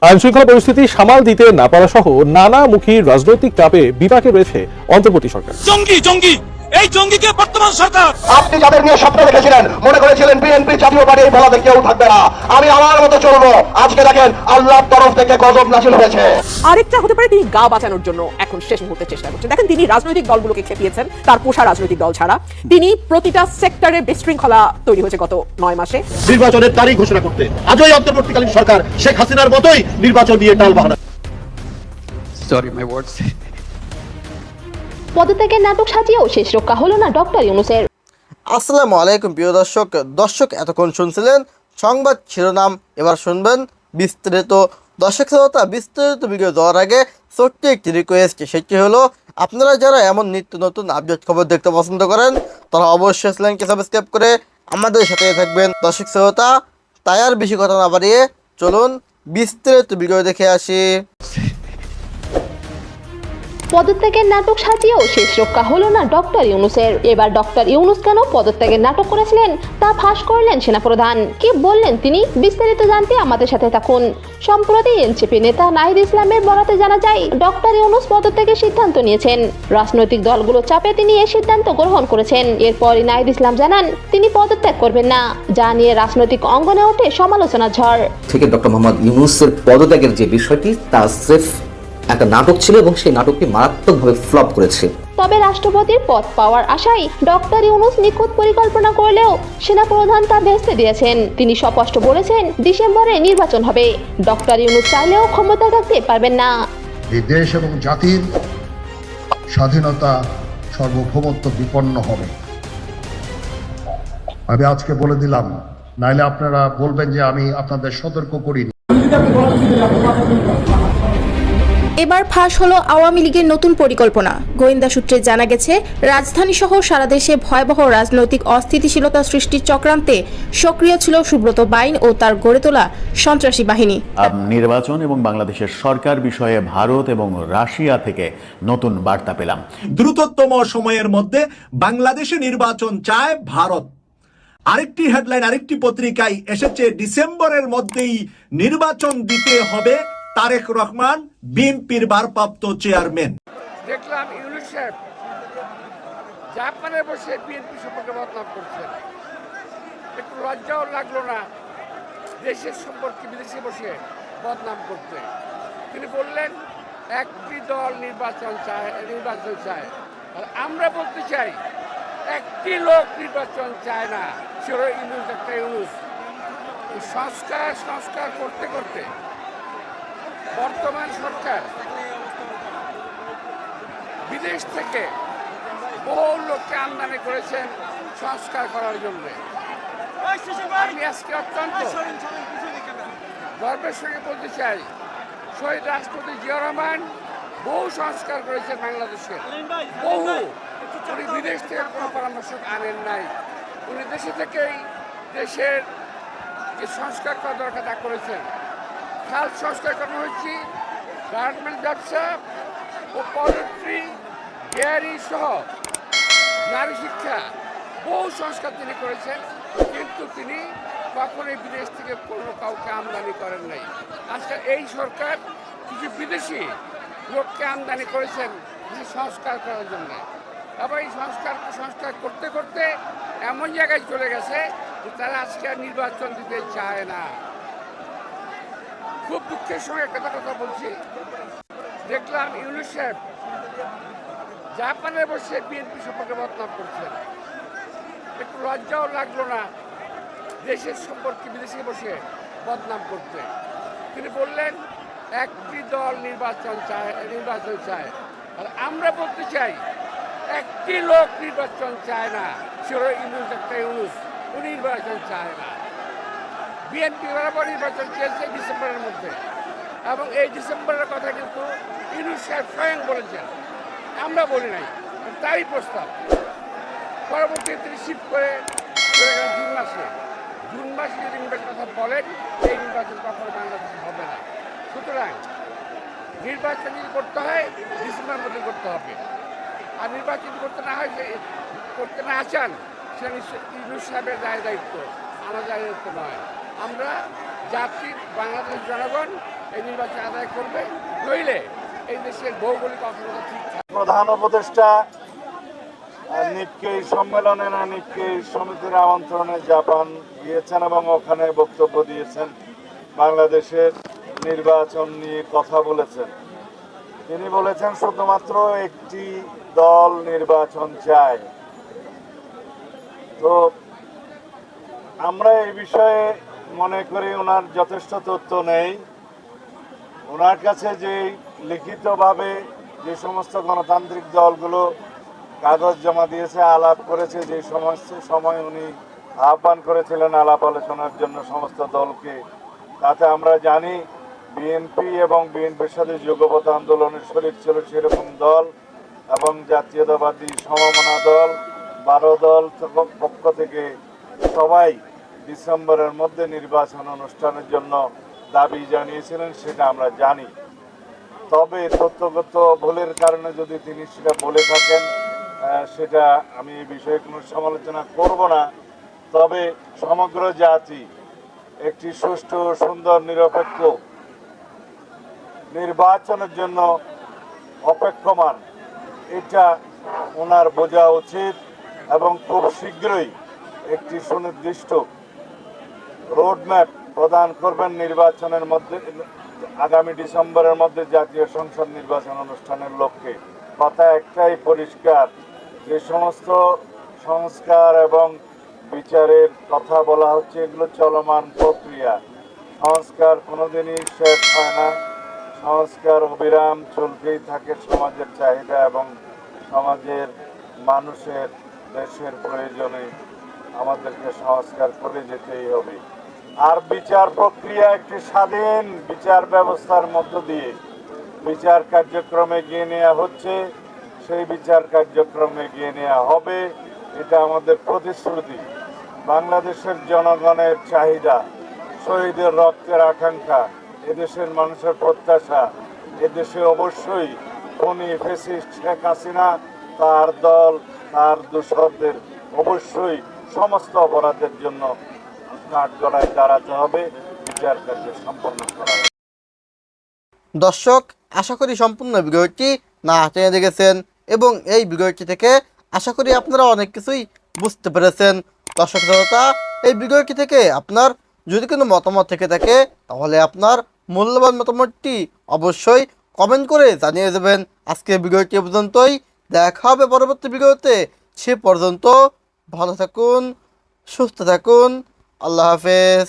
আইনশৃঙ্খলা পরিস্থিতি সামাল দিতে না পারা সহ নানামুখী রাজনৈতিক চাপে বিপাকে রয়েছে অন্তর্বর্তী সরকার। জঙ্গি এই জঙ্গিকে বর্তমান সরকার। আপনি যাদের নিয়ে স্বপ্ন দেখেছিলেন, মনে করেছিলেন বিএনপি জাতীয় পার্টি এই বলাতে কেউ থাকবে না, আমি আমার মতো চলবো, আজকে দেখেন আল্লাহর তরফ থেকে গজব নাযিল হয়েছে। আরেকটা হতে পারে তিনি গা বাঁচানোর জন্য এখন শেষ মুহূর্তে চেষ্টা করছেন। দেখেন, তিনি রাজনৈতিক দলগুলোকে খেপিয়েছেন, তার পোষা রাজনৈতিক দল ছাড়া। তিনি প্রতিটা সেক্টরে বিশৃঙ্খলা তৈরি হয়েছে গত 9 মাসে। নির্বাচনের তারিখ ঘোষণা করতে আজই অন্তর্বর্তীকালীন সরকার শেখ হাসিনার মতোই নির্বাচন নিয়ে টালবাহানা। Sorry, my words. পদত্যাগের নাটক সাজিয়েও শেষ রক্ষা হলো না ডক্টর ইউনূসের। আসসালামু আলাইকুম প্রিয় দর্শক এতক্ষণ শুনছিলেন সংবাদ শিরোনাম, এবার শুনবেন বিস্তারিত। দর্শক শ্রোতা, বিস্তারিত ভিডিও দেওয়ার আগে ছোট্ট একটি রিকোয়েস্ট, সেটি হলো আপনারা যারা এমন নিত্য নতুন আপডেট খবর দেখতে পছন্দ করেন তারা অবশ্যই চ্যানেলকে সাবস্ক্রাইব করে আমাদের সাথে থাকবেন। দর্শক শ্রোতা, তাই আর বেশি কথা না বাড়িয়ে চলুন বিস্তারিত ভিডিও দেখে আসি। পদত্যাগের নাটক সাজিয়েও শেষ রক্ষা হলো না ডক্টর ইউনূসের। এবার ডক্টর ইউনূস কেন পদত্যাগের নাটক করেছিলেন তা ফাঁস করলেন সেনাপ্রধান। কি বললেন তিনি, বিস্তারিত জানতে আমাদের সাথে থাকুন। সম্প্রতি এনসিপি নেতা নাহিদ ইসলামের বরাতে জানা যায়, ডক্টর ইউনূস পদত্যাগের সিদ্ধান্ত নিয়েছেন। রাজনৈতিক দলগুলো চাপে তিনি এই সিদ্ধান্ত গ্রহণ করেছেন। এরপরই নাহিদ ইসলাম জানান তিনি পদত্যাগ করবেন না, যা নিয়ে রাজনৈতিক অঙ্গনে ওঠে সমালোচনার ঝড়। থেকে ডক্টর মোহাম্মদ ইউনূসের পদত্যাগের যে বিষয়টি তা স্রেফ একটা নাটক ছিল এবং সেই নাটকটি মারাত্মকভাবে ফ্লপ করেছে। তবে রাষ্ট্রপতির পদ পাওয়ার আশায় ডক্টর ইউনূস নিখুঁত পরিকল্পনা করলেও সেনাপ্রধান তা ভেস্তে দিয়েছেন। তিনি স্পষ্ট বলেছেন ডিসেম্বরে নির্বাচন হবে। ডক্টর ইউনূস চাইলেও ক্ষমতা থাকতে পারবেন না। এই দেশ এবং জাতির স্বাধীনতা সার্বভৌমত্ব বিপন্ন হবে। আমি আজকে বলে দিলাম, নাইলে আপনারা বলবেন যে আমি আপনাদের সতর্ক করিনি। এবার ফাঁস হলো আওয়ামী লীগের নতুন পরিকল্পনা। গোয়েন্দা সূত্রে জানা গেছে, রাজধানী সহ সারা দেশে ভয়াবহ রাজনৈতিক অস্থিতিশীলতা সৃষ্টির চক্রান্তে সক্রিয় ছিল সুব্রত বাইন ও তার গড়ে তোলা সন্ত্রাসী বাহিনী। নির্বাচন এবং বাংলাদেশের সরকার বিষয়ে ভারত এবং রাশিয়া থেকে নতুন বার্তা পেলাম। দ্রুততম সময়ের মধ্যে বাংলাদেশে নির্বাচন চায় ভারত। আরেকটি হেডলাইন আরেকটি পত্রিকায় এসেছে, ডিসেম্বরের মধ্যেই নির্বাচন দিতে হবে তারেক রহমান, বিএনপির ভারপ্রাপ্ত চেয়ারম্যান। দেখলাম ইউনূস সাহেব জাপানে বসে বিএনপি সম্পর্কে বদনাম করছেন। একটু লজ্জাও লাগলো না দেশের সম্পর্কে বিদেশে বসে বদনাম করতে? তিনি বললেন একটি দল নির্বাচন চায়। আর আমরা বলতে চাই একটি লোক নির্বাচন চায় না, সে হলো ইউনূস, একটা ইউনূস। সংস্কার করতে করতে বর্তমান সরকার বিদেশ থেকে বহু লোককে আমদানি করেছেন সংস্কার করার জন্য। আমি আজকে অত্যন্ত গর্বের সঙ্গে বলতে চাই, শহীদ রাষ্ট্রপতি জিয়া রহমান বহু সংস্কার করেছেন বাংলাদেশের, বহু। উনি বিদেশ থেকে কোনো পরামর্শ আনেন নাই, উনি দেশে থেকেই দেশের যে সংস্কার করা দরকার তা করেছেন। খাল সংস্কার করা হয়েছে, গার্মেন্ট ব্যবসা ও পোল্ট্রি, ডেয়ারি সহ নারী শিক্ষা, বহু সংস্কার তিনি করেছেন। কিন্তু তিনি কখনোই বিদেশ থেকে কোনো কাউকে আমদানি করেন নাই। আজকে এই সরকার কিছু বিদেশি লোককে আমদানি করেছেন সংস্কার করার জন্য। আবার এই সংস্কার করতে করতে এমন জায়গায় চলে গেছে যে তারা আজকে আর নির্বাচন দিতে চায় না। খুব দুঃখের সঙ্গে একটা কথা বলছি, দেখলাম ইউনূস সাহেব জাপানে বসে বিএনপি সম্পর্কে বদনাম করছেন। একটু লজ্জাও লাগলো না দেশের সম্পর্কে বিদেশে বসে বদনাম করতে? তিনি বললেন একটি দল নির্বাচন চায়। আর আমরা বলতে চাই একটি লোক নির্বাচন চায় না, সে হলো ইউনূস, একটা ইউনূস। উনি নির্বাচন চায় না। বিএনপি বরাবর নির্বাচন চেয়েছে ডিসেম্বরের মধ্যে, এবং এই ডিসেম্বরের কথা কিন্তু ইউনূস সাহেব স্বয়ং বলেছেন, আমরা বলি নাই, তাই প্রস্তাব। পরবর্তীতে তিনি শিফট করে জুন মাসে যদি নির্বাচনের কথা বলেন, এই নির্বাচন কখনো বাংলাদেশে হবে না। সুতরাং নির্বাচন যদি করতে হয় ডিসেম্বরের মধ্যে করতে হবে। আর নির্বাচন করতে না চান, সেটা নিশ্চয় ইউনূস সাহেবের দায়িত্ব, আমার দায়িত্ব নয়। আমরা জাতির বাংলাদেশ জনগণ এই নির্বাচন আদায় করবে, নইলে এই দেশের ভৌগোলিক অবস্থা ঠিক থাকবে। প্রধান উপদেষ্টা নিক্কেই সম্মেলনে না নিক্কেই সমিতির আমন্ত্রণে জাপান গিয়েছেন এবং ওখানে বক্তব্য দিয়েছেন, বাংলাদেশের নির্বাচন নিয়ে কথা বলেছেন। তিনি বলেছেন শুধুমাত্র একটি দল নির্বাচন চায়। তো আমরা এই বিষয়ে মনে করি ওনার যথেষ্ট তথ্য নেই। ওনার কাছে যে লিখিতভাবে যে সমস্ত গণতান্ত্রিক দলগুলো কাগজ জমা দিয়েছে, আলাপ করেছে, যে সমস্ত সময় উনি আহ্বান করেছিলেন আলাপ আলোচনার জন্য সমস্ত দলকে, তাতে আমরা জানি বিএনপি এবং বিএনপির সাথে যুগপৎ আন্দোলনের শরীর ছিল সেরকম দল এবং জাতীয়তাবাদী সমমনা দল 12 দল পক্ষ থেকে সবাই ডিসেম্বরের মধ্যে নির্বাচন অনুষ্ঠানের জন্য দাবি জানিয়েছিলেন, সেটা আমরা জানি। তবে তথ্যগত ভুলের কারণে যদি তিনি সেটা বলে থাকেন, সেটা আমি এই বিষয়ে কোনো সমালোচনা করব না। তবে সমগ্র জাতি একটি সুষ্ঠু, সুন্দর, নিরপেক্ষ নির্বাচনের জন্য অপেক্ষমান, এটা ওনার বোঝা উচিত এবং খুব শীঘ্রই একটি সুনির্দিষ্ট রোডম্যাপ প্রদান করবেন নির্বাচনের মধ্যে, আগামী ডিসেম্বরের মধ্যে জাতীয় সংসদ নির্বাচন অনুষ্ঠানের লক্ষ্যে। কথা একটাই পরিষ্কার, যে সমস্ত সংস্কার এবং বিচারের কথা বলা হচ্ছে এগুলো চলমান প্রক্রিয়া। সংস্কার কোনোদিনই শেষ হয় না, সংস্কার অবিরাম চলতেই থাকে। সমাজের চাহিদা এবং সমাজের মানুষের দেশের প্রয়োজনে আমাদেরকে সংস্কার করে যেতেই হবে। আর বিচার প্রক্রিয়া একটি স্বাধীন বিচার ব্যবস্থার মধ্য দিয়ে বিচার কার্যক্রমে এগিয়ে নেওয়া হচ্ছে, সেই বিচার কার্যক্রমে এগিয়ে নেওয়া হবে, এটা আমাদের প্রতিশ্রুতি। বাংলাদেশের জনগণের চাহিদা, শহীদের রক্তের আকাঙ্ক্ষা, এদেশের মানুষের প্রত্যাশা, এদেশে অবশ্যই খুনি ফ্যাসিস্ট শেখ হাসিনা, তার দল, তার দোসরদের অবশ্যই সমস্ত অপরাধের জন্য কাঠগড়ায় দাঁড়াতে হবে, বিচার কার্য সম্পন্ন করা হবে। দর্শক, আশা করি সম্পূর্ণ ভিডিওটি না টেনে দেখেছেন এবং এই ভিডিওটি থেকে আশা করি আপনারা অনেক কিছুই বুঝতে পেরেছেন। দর্শক শ্রোতা, এই ভিডিওটি থেকে আপনার যদি কোনো মতামত থেকে থাকে তাহলে আপনার মূল্যবান মতামতটি অবশ্যই কমেন্ট করে জানিয়ে দেবেন। আজকে ভিডিওটি পর্যন্তই, দেখা হবে পরবর্তী ভিডিওতে। সে পর্যন্ত ভালো থাকুন, সুস্থ থাকুন, আল্লাহ হাফেজ।